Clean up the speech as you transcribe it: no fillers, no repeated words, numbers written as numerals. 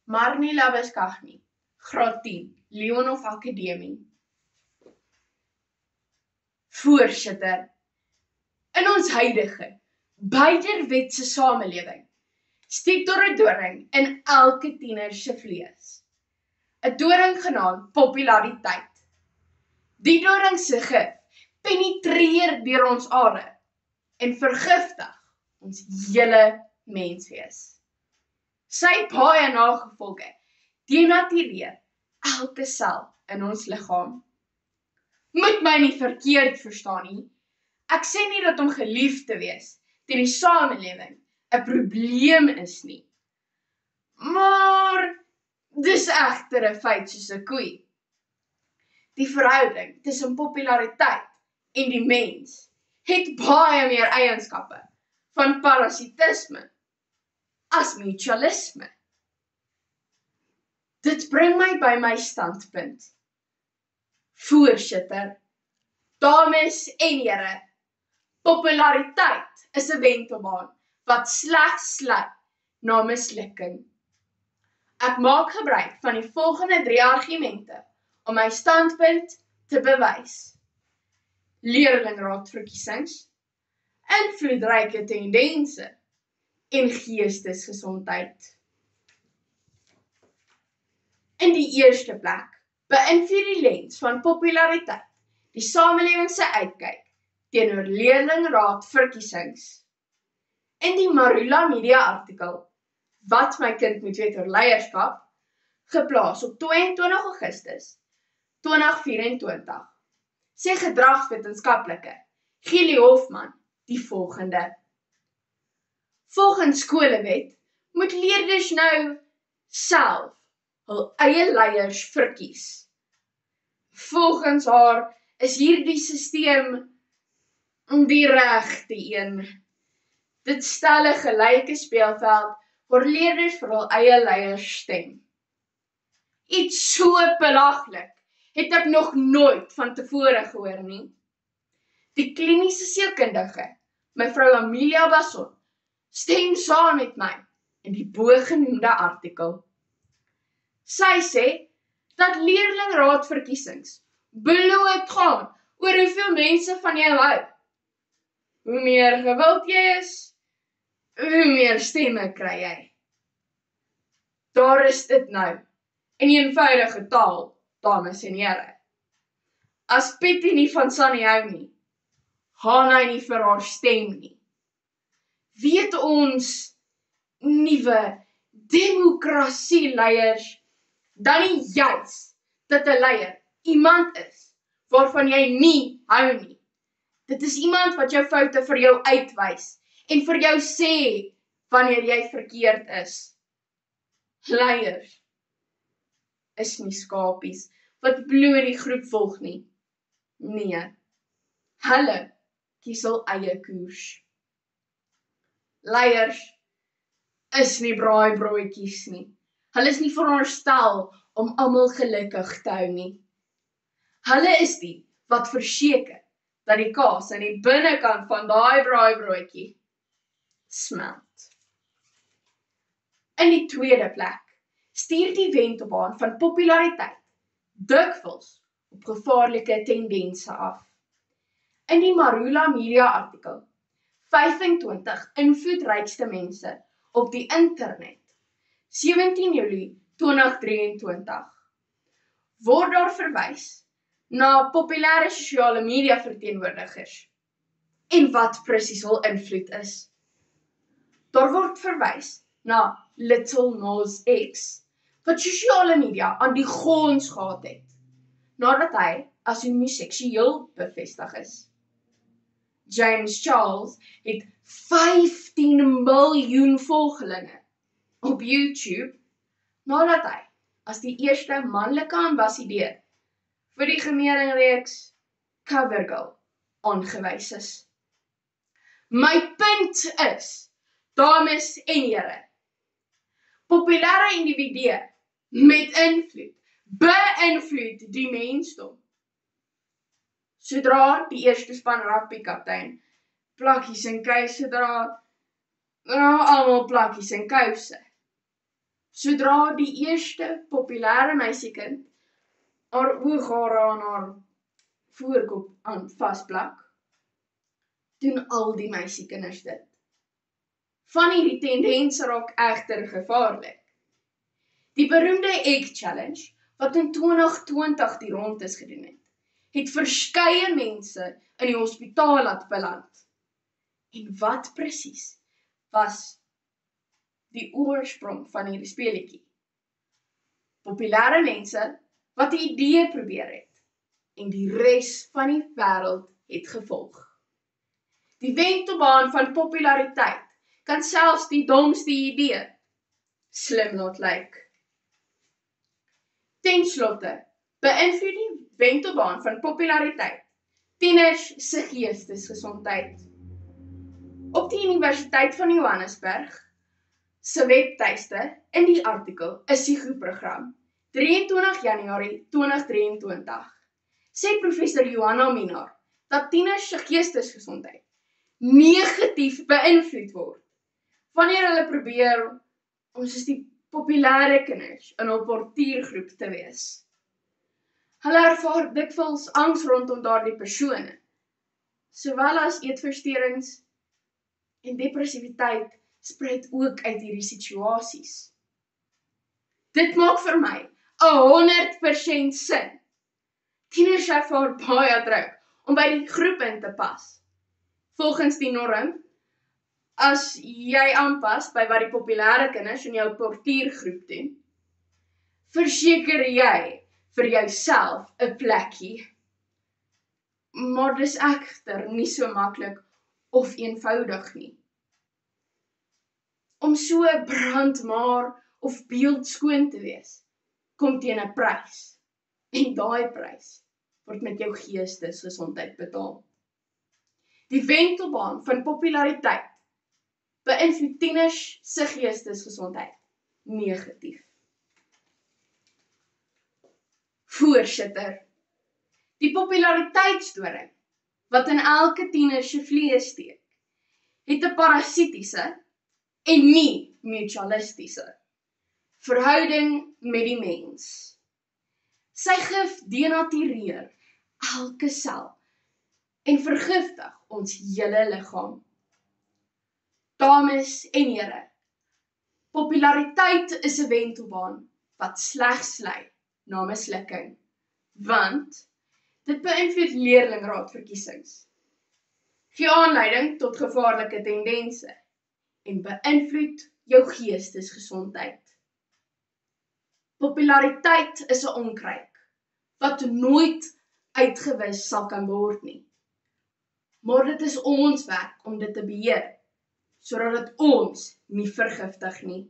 Marnie Labuschagne, graad 10, Leonhof Akademie. Voorsitter, in ons huidige, beiderwetse samelewing, steek daar 'n doring in elke tiener se vlees. 'n Doring genaamd populariteit. Die doring se gif penetreer deur ons are en vergiftig ons hele menswees. Sy baie nagevolge denatureer elke sel in ons liggaam. Moet my nie verkeerd verstaan nie. Ek sê nie dat om geliefd te wees teen die samelewing 'n probleem is nie. Maar dis egter 'n feit soos 'n koei. Die verhouding tussen populariteit en die mens het baie meer eienskappe van parasitisme as mutualisme. Dit bring my by my standpunt. Voorsitter, dames en here, populariteit is 'n wentelbaan wat slegs lei na mislukking. Ek maak gebruik van die volgende 3 argumente om my standpunt te bewys. Leerlingraadverkiesings, invloedryke tendense en geestesgesondheid. In die eerste plek beïnvloed die lens van populariteit die samelewing se uitkyk teenoor leerlingraadverkiesings. In die Marula Media artikel, Wat my kind moet weet oor leierskap, geplaas op 22 Augustus 2024, sê gedragswetenskaplike Gili Hofman die volgende. Volgens skolewet moet leerders nou self hul eie leiers verkies. Volgens haar is hierdie sisteem die regte een. Dit stel 'n gelyke speelveld waar leerders vir hul eie leiers stem. Iets so belaglik het ek nog nooit van tevore gehoor nie. Die kliniese sielkundige, mevrou Amelia Basson, stem saam met my in die bogenoemde artikel. Sy sê dat leerlingraadverkiesings bloot gaan oor hoeveel mense van jou hou. Hoe meer gewild jy is, hoe meer stemme kry jy. Daar is dit nou, in eenvoudige taal, dames en here. As Pietie nie van Sunny hou nie, gaan hy nie vir haar stem nie. Weet ons nuwe demokrasieleiers dan nie juis dat 'n leier iemand is waarvan jy nie hou nie. Dit is iemand wat jou foute vir jou uitwys en vir jou sê wanneer jy verkeerd is. Leiers is nie skapies wat bloot die groep volg nie. Nee, hulle kies hul eie koers. Leiers is nie braaibroodjies nie. Hulle is nie veronderstel om almal gelukkig te hou nie. Hulle is die wat verseker dat die kaas aan die binnekant van daai braaibroodjie smelt. In die tweede plek stuur die wentelbaan van populariteit dikwels op gevaarlike tendense af. In die Marula Media artikel, 25 invloedrykste mense op die internet, 17 Julie 2023, word daar verwys na populêre sosiale media verteenwoordigers en wat presies hul invloed is. Daar word verwys na Little Nas X, wat sosiale media aan die gons gehad het, nadat hy as homoseksueel bevestig is. James Charles het 15 miljoen volgelinge op YouTube, nadat hy as die eerste manlike ambassadeur vir die gemeenreeks CoverGirl aangewys is. My punt is, dames en here, populêre individue met invloed beïnvloed die mensdom. Sodra die eerste span rugby-kaptein plakkies en kouse dra almal plakkies en kouse. Sodra die eerste populêre meisiekind haar ooghare aan haar voorkop aan vasplak, doen al die meisiekinders dit. Van hierdie tendense raak egter gevaarlik. Die beroemde Egg Challenge, wat in 2020 die rondes gedoen het verskeie mense in die hospitaal laat beland. En wat presies was die oorsprong van hierdie speletjie? Populêre mense wat 'n idee probeer het en die res van die wêreld het gevolg. Die wentelbaan van populariteit kan selfs die domste idee slim laat lyk. Ten slotte, beïnvloed die wentelbaan van populariteit tieners se geestesgesondheid. Op die Universiteit van Johannesburg se webtuiste in die artikel 'n SIGO-program 23 Januarie 2023 sê professor Johanna Minnar dat tieners se geestesgesondheid negatief beïnvloed word wanneer hulle probeer om soos die populêre kinders in hul portiergroep te wees. Hulle ervaar dikwels angs rondom daardie persone, sowel as eetversteurings en depressiwiteit spruit ook uit hierdie situasies. Dit maak vir my 100% sin. Tieners ervaar baie druk om by die groep in te pas. Volgens die norm, as jy aanpas by wat die populêre kinders in jou portiergroep doen, verseker jy vir jouself 'n plekkie. Maar dis egter nie so maklik of eenvoudig nie. Om so brandmaar of beeldskoon te wees, kom teen 'n prys. En daai prys word met jou geestesgesondheid betaal. Die wentelbaan van populariteit beïnvloed tieners se geestesgesondheid negatief. Voorsitter, die populariteitsdoring wat in elke tiener se vlees steek, het 'n parasitiese en nie mutualistiese verhouding met die mens. Sy gif denatureer elke sel en vergiftig ons hele liggaam. Dames en here, populariteit is 'n wentelbaan wat slegs lei na mislukking, want dit beïnvloed leerlingraadverkiesings, gee aanleiding tot gevaarlike tendense en beïnvloed jou geestesgesondheid. Populariteit is 'n onkruid wat nooit uitgewis sal kan word nie. Maar dit is ons werk om dit te beheer, sodat dit ons nie vergiftig nie.